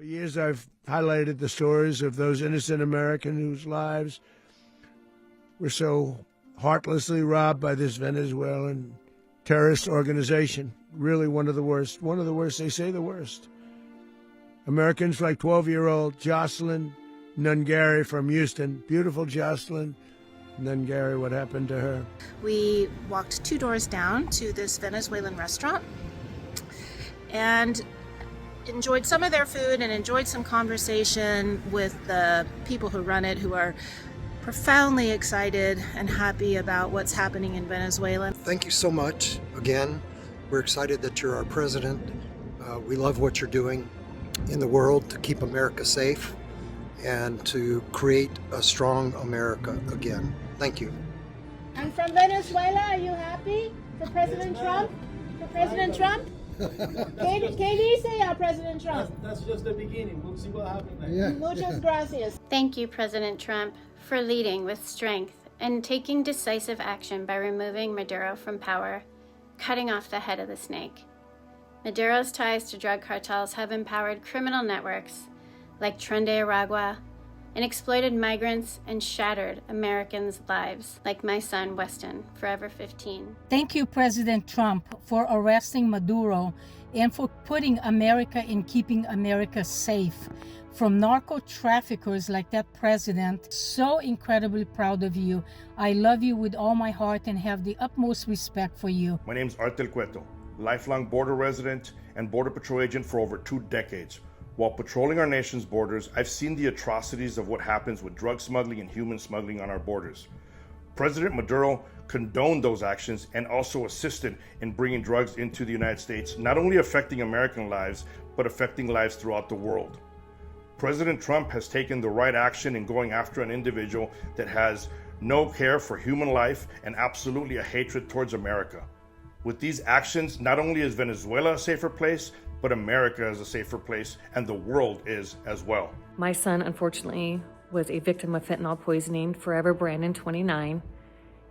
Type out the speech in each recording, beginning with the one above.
For years, I've highlighted the stories of those innocent Americans whose lives were so heartlessly robbed by this Venezuelan terrorist organization. Really one of the worst, they say the worst. Americans like 12-year-old Jocelyn Nungary from Houston. Beautiful Jocelyn Nungary, what happened to her? We walked 2 doors down to this Venezuelan restaurant and enjoyed some of their food and enjoyed some conversation with the people who run it, who are profoundly excited and happy about what's happening in Venezuela. Thank you so much. Again, we're excited that you're our president. We love what you're doing in the world to keep America safe and to create a strong America again. Thank you. And from Venezuela, are you happy for President Trump? For President Trump? ¿Qué dice President Trump? That's just the beginning. We'll see what happens next. Yeah. Muchas gracias. Thank you, President Trump, for leading with strength and taking decisive action by removing Maduro from power, cutting off the head of the snake. Maduro's ties to drug cartels have empowered criminal networks like Tren de Aragua and exploited migrants and shattered Americans' lives, like my son, Weston, forever 15. Thank you, President Trump, for arresting Maduro and for putting America and keeping America safe from narco traffickers like that president. So incredibly proud of you. I love you with all my heart and have the utmost respect for you. My name is Artel Cueto, lifelong border resident and Border Patrol agent for over 2 decades. While patrolling our nation's borders, I've seen the atrocities of what happens with drug smuggling and human smuggling on our borders. President Maduro condoned those actions and also assisted in bringing drugs into the United States, not only affecting American lives, but affecting lives throughout the world. President Trump has taken the right action in going after an individual that has no care for human life and absolutely a hatred towards America. With these actions, not only is Venezuela a safer place, but America is a safer place, and the world is as well. My son, unfortunately, was a victim of fentanyl poisoning, forever Brandon, 29,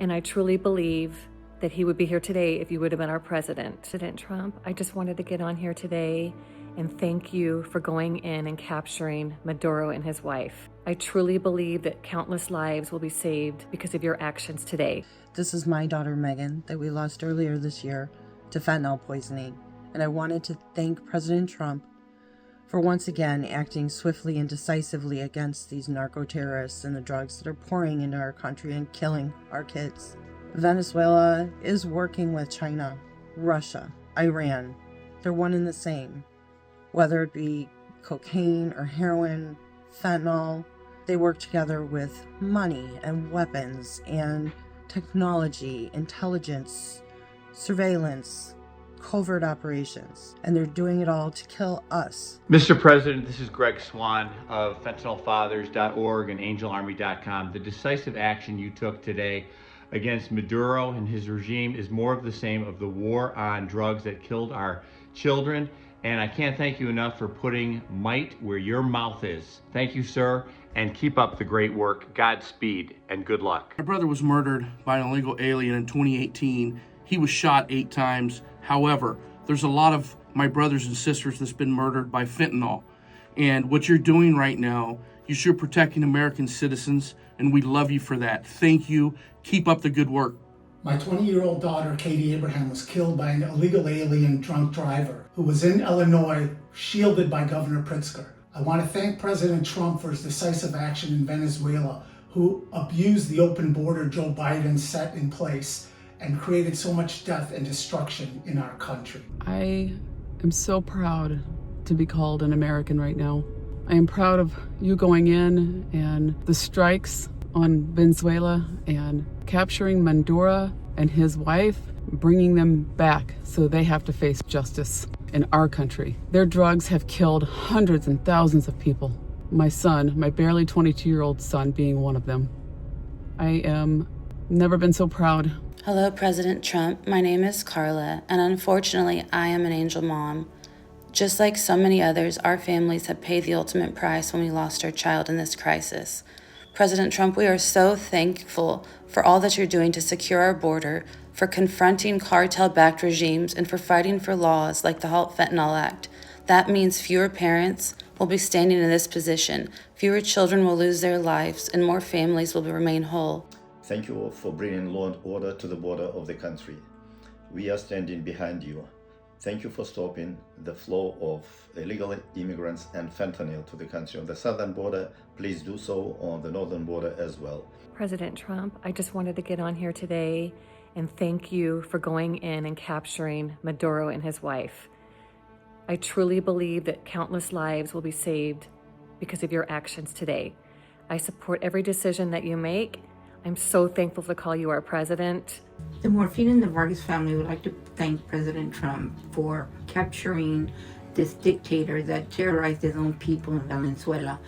and I truly believe that he would be here today if you would have been our president. President Trump, I just wanted to get on here today and thank you for going in and capturing Maduro and his wife. I truly believe that countless lives will be saved because of your actions today. This is my daughter Megan that we lost earlier this year to fentanyl poisoning. And I wanted to thank President Trump for once again acting swiftly and decisively against these narco-terrorists and the drugs that are pouring into our country and killing our kids. Venezuela is working with China, Russia, Iran. They're one and the same. Whether it be cocaine or heroin, fentanyl, they work together with money and weapons and technology, intelligence, surveillance, covert operations, and they're doing it all to kill us. Mr. President, this is Greg Swan of fentanylfathers.org and angelarmy.com. The decisive action you took today against Maduro and his regime is more of the same of the war on drugs that killed our children, and I can't thank you enough for putting might where your mouth is. Thank you, sir, and keep up the great work. Godspeed and good luck. My brother was murdered by an illegal alien in 2018. He was shot 8 times. However, there's a lot of my brothers and sisters that's been murdered by fentanyl. And what you're doing right now, you're protecting American citizens, and we love you for that. Thank you. Keep up the good work. My 20-year-old daughter, Katie Abraham, was killed by an illegal alien drunk driver who was in Illinois, shielded by Governor Pritzker. I want to thank President Trump for his decisive action in Venezuela, who abused the open border Joe Biden set in place and created so much death and destruction in our country. I am so proud to be called an American right now. I am proud of you going in and the strikes on Venezuela and capturing Maduro and his wife, bringing them back so they have to face justice in our country. Their drugs have killed hundreds and thousands of people. My son, my barely 22-year-old son, being one of them. I am never been so proud. Hello, President Trump. My name is Carla, and unfortunately, I am an angel mom. Just like so many others, our families have paid the ultimate price when we lost our child in this crisis. President Trump, we are so thankful for all that you're doing to secure our border, for confronting cartel-backed regimes, and for fighting for laws like the Halt Fentanyl Act That means fewer parents will be standing in this position, fewer children will lose their lives, and more families will remain whole. Thank you for bringing law and order to the border of the country. We are standing behind you. Thank you for stopping the flow of illegal immigrants and fentanyl to the country on the southern border. Please do so on the northern border as well. President Trump, I just wanted to get on here today and thank you for going in and capturing Maduro and his wife. I truly believe that countless lives will be saved because of your actions today. I support every decision that you make. I'm so thankful to call you our president. The Morphine and the Vargas family would like to thank President Trump for capturing this dictator that terrorized his own people in Venezuela.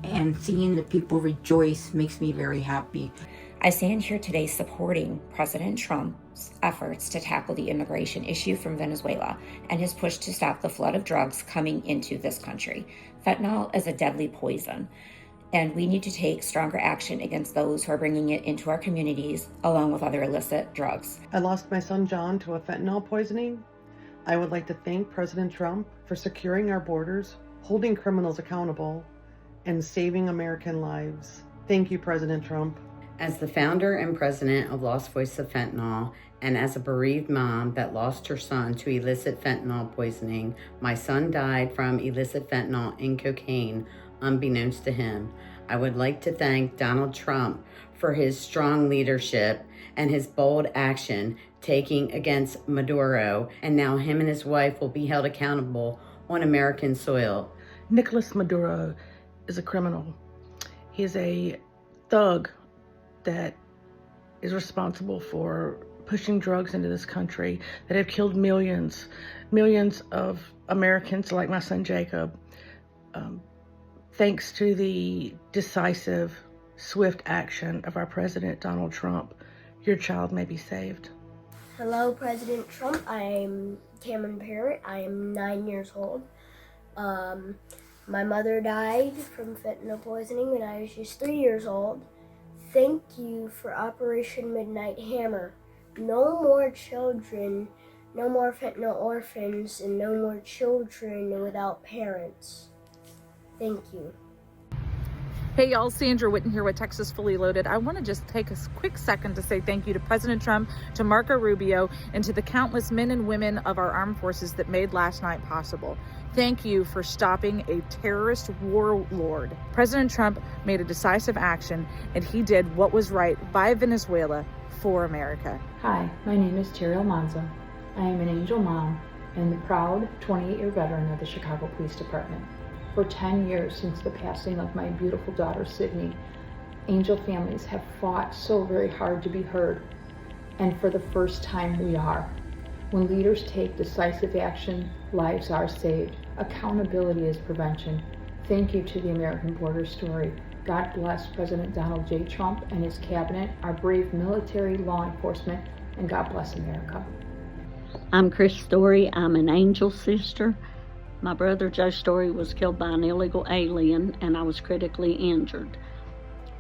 And seeing the people rejoice makes me very happy. I stand here today supporting President Trump's efforts to tackle the immigration issue from Venezuela and his push to stop the flood of drugs coming into this country. Fentanyl is a deadly poison, and we need to take stronger action against those who are bringing it into our communities, along with other illicit drugs. I lost my son John to a fentanyl poisoning. I would like to thank President Trump for securing our borders, holding criminals accountable, and saving American lives. Thank you, President Trump. As the founder and president of Lost Voice of Fentanyl, and as a bereaved mom that lost her son to illicit fentanyl poisoning, my son died from illicit fentanyl and cocaine, unbeknownst to him. I would like to thank Donald Trump for his strong leadership and his bold action taking against Maduro, and now him and his wife will be held accountable on American soil. Nicolas Maduro is a criminal. He's a thug that is responsible for pushing drugs into this country that have killed millions of Americans like my son Jacob. Thanks to the decisive, swift action of our President Donald Trump, your child may be saved. Hello, President Trump. I'm Cameron Parrott. I am 9 years old. My mother died from fentanyl poisoning when I was just 3 years old. Thank you for Operation Midnight Hammer. No more children, no more fentanyl orphans, and no more children without parents. Thank you. Hey y'all, Sandra Witten here with Texas Fully Loaded. I want to just take a quick second to say thank you to President Trump, to Marco Rubio, and to the countless men and women of our armed forces that made last night possible. Thank you for stopping a terrorist warlord. President Trump made a decisive action, and he did what was right by Venezuela for America. Hi, my name is Terry Almanza. I am an angel mom and the proud 28-year veteran of the Chicago Police Department. For 10 years since the passing of my beautiful daughter, Sydney, angel families have fought so very hard to be heard. And for the first time, we are. When leaders take decisive action, lives are saved. Accountability is prevention. Thank you to the American Border Story. God bless President Donald J. Trump and his cabinet, our brave military, law enforcement, and God bless America. I'm Chris Story. I'm an angel sister. My brother Joe Story was killed by an illegal alien, and I was critically injured.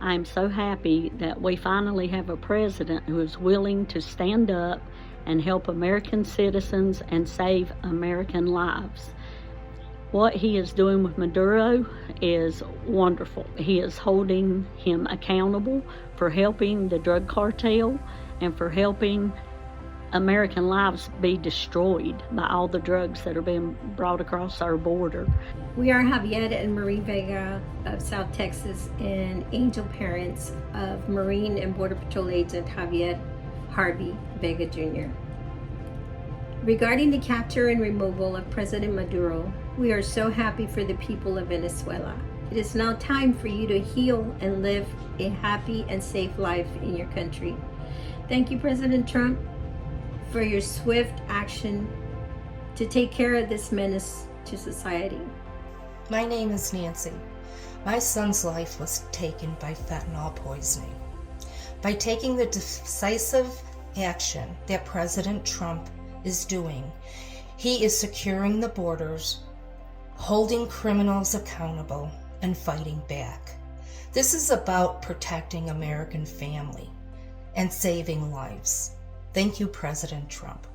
I'm so happy that we finally have a president who is willing to stand up and help American citizens and save American lives. What he is doing with Maduro is wonderful. He is holding him accountable for helping the drug cartel and for helping American lives be destroyed by all the drugs that are being brought across our border. We are Javier and Marie Vega of South Texas and angel parents of Marine and Border Patrol Agent Javier Harvey Vega Jr. Regarding the capture and removal of President Maduro, we are so happy for the people of Venezuela. It is now time for you to heal and live a happy and safe life in your country. Thank you, President Trump, for your swift action to take care of this menace to society. My name is Nancy. My son's life was taken by fentanyl poisoning. By taking the decisive action that President Trump is doing, he is securing the borders, holding criminals accountable, and fighting back. This is about protecting American family and saving lives. Thank you, President Trump.